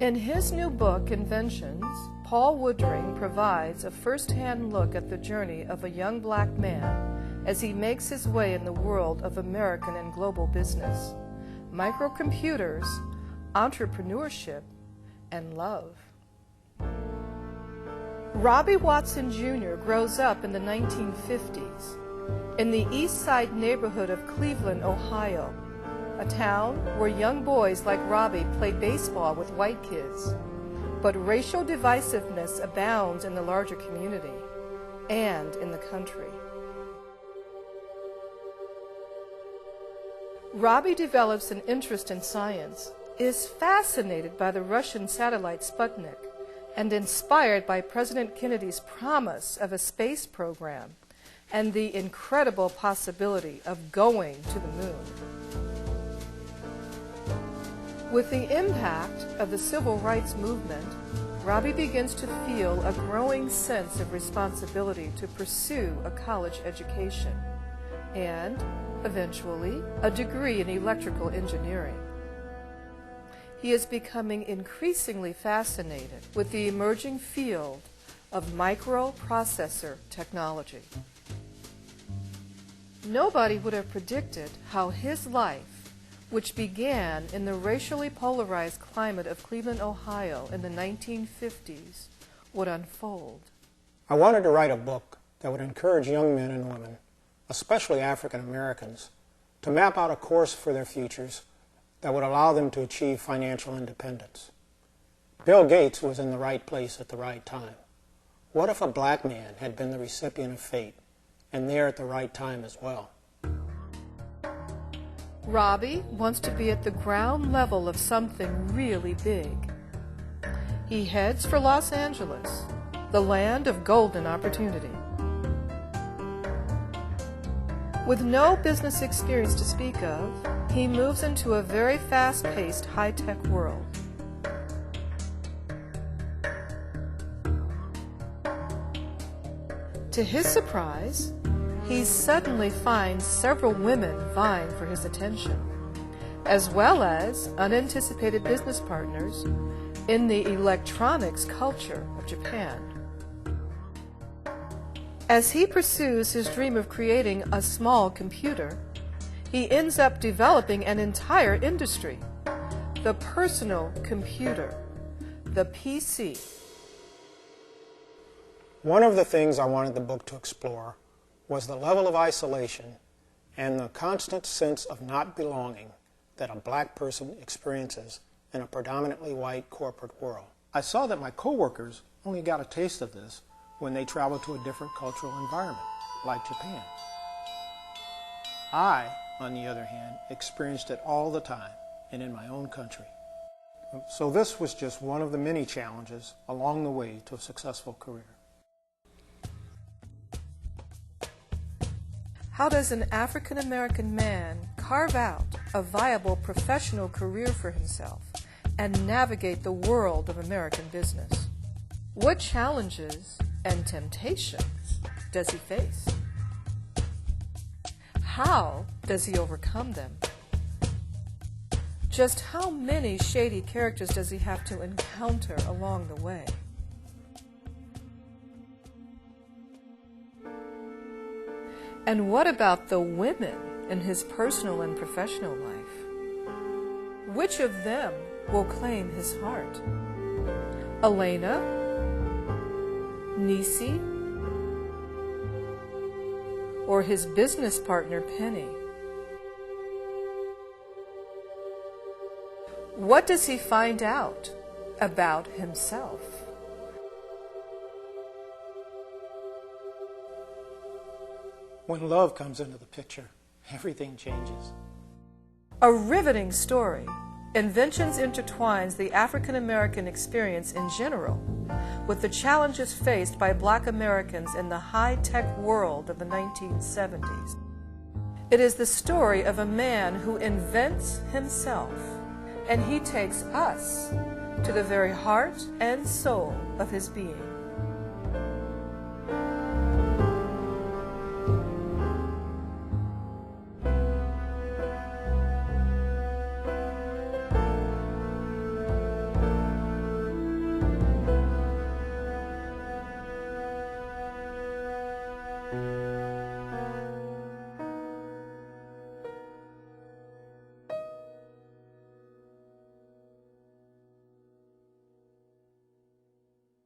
In his new book, Inventions, Paul Woodring provides a first-hand look at the journey of a young black man as he makes his way in the world of American and global business, microcomputers, entrepreneurship, and love. Robbie Watson Jr. grows up in the 1950s in the East Side neighborhood of Cleveland, Ohio, a town where young boys like Robbie play baseball with white kids. But racial divisiveness abounds in the larger community and in the country. Robbie develops an interest in science, is fascinated by the Russian satellite Sputnik, and inspired by President Kennedy's promise of a space program and the incredible possibility of going to the moon. With the impact of the civil rights movement, Robbie begins to feel a growing sense of responsibility to pursue a college education and, eventually, a degree in electrical engineering. He is becoming increasingly fascinated with the emerging field of microprocessor technology. Nobody would have predicted how his life, which began in the racially polarized climate of Cleveland, Ohio in the 1950s, would unfold. I wanted to write a book that would encourage young men and women, especially African Americans, to map out a course for their futures that would allow them to achieve financial independence. Bill Gates was in the right place at the right time. What if a black man had been the recipient of fate and there at the right time as well? Robbie wants to be at the ground level of something really big. He heads for Los Angeles, the land of golden opportunity. With no business experience to speak of, he moves into a very fast-paced, high-tech world. To his surprise, he suddenly finds several women vying for his attention, as well as unanticipated business partners in the electronics culture of Japan. As he pursues his dream of creating a small computer, he ends up developing an entire industry, the personal computer, the PC. One of the things I wanted the book to explore was the level of isolation and the constant sense of not belonging that a black person experiences in a predominantly white corporate world. I saw that my coworkers only got a taste of this when they traveled to a different cultural environment, like Japan. I, on the other hand, experienced it all the time and in my own country. So this was just one of the many challenges along the way to a successful career. How does an African American man carve out a viable professional career for himself and navigate the world of American business? What challenges and temptations does he face? How does he overcome them? Just how many shady characters does he have to encounter along the way? And what about the women in his personal and professional life? Which of them will claim his heart? Elena? Nisi? Or his business partner, Penny? What does he find out about himself? When love comes into the picture, everything changes. A riveting story, Inventions intertwines the African American experience in general with the challenges faced by Black Americans in the high-tech world of the 1970s. It is the story of a man who invents himself, and he takes us to the very heart and soul of his being.